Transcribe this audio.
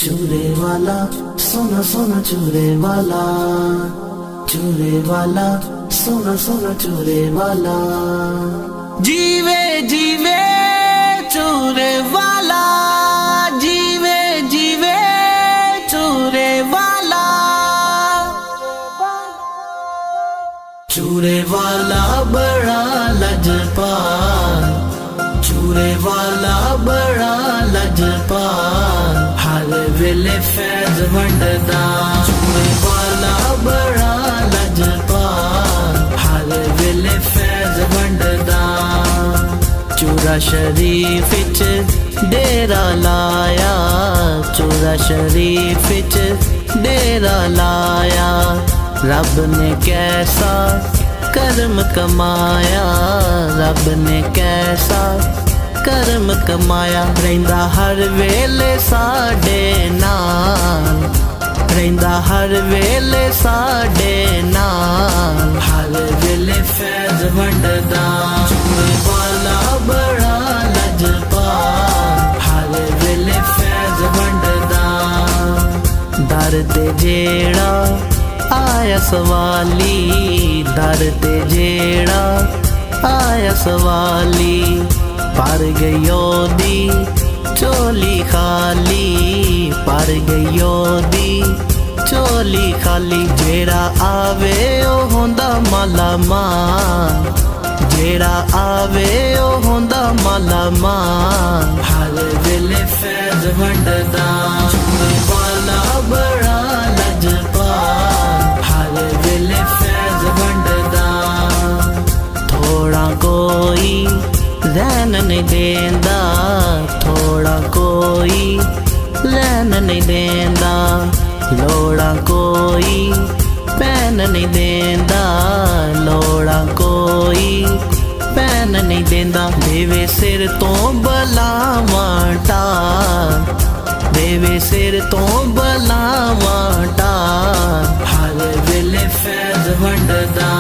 चूरे वाला सोना सोना चूरे वाला, चूरे वाला सोना सोना चूरे वाला। जीवे जीवे चूरे वाला, जीवे जीवे चूरे वाला। चूरे वाला बड़ा लजपाल, चूरे वाला बड़ा लजपाल, हर वेले फैज़ वंडदा। चूरे वाला बड़ा लजपाल, हर वेले फैज़ वंडदा। चूरा शरीफ विच डेरा लाया, चूरा शरीफ विच डेरा लाया। रब ने कैसा कर्म कमाया, रब ने कैसा कर्म कमाया। रहिंदा हर वेले साडे नाल, रहिंदा हर वेले साडे नाल, हर वेले फैज़ वंडदा। चूरे वाला बड़ा लजपाल, हर वेले फैज़ वंडदा। दर ते जेड़ा आया सवाली, दर ते जेड़ा आया सवाली, पर गई ओदी चोली खाली, पर गई ओदी चोली खाली। जेड़ा आवे ओ होंदा माला माल, जेड़ा आवे ओ होंदा माला माल, हर वेले फैज़ वंडदा। चूरे वाला बड़ा लजपाल, हर वेले फैज़ वंडदा। थोड़ा कोई रैन नहीं देंदा, थोड़ा कोई लैन नहीं देंदा। लोड़ा कोई पैन नहीं देंदा, लोड़ा कोई पैन नहीं देंदा। देवे सिर तो बलावां टाल, देवे सिर तो बलावां टाल, हर वेले फैज़ वंडदा।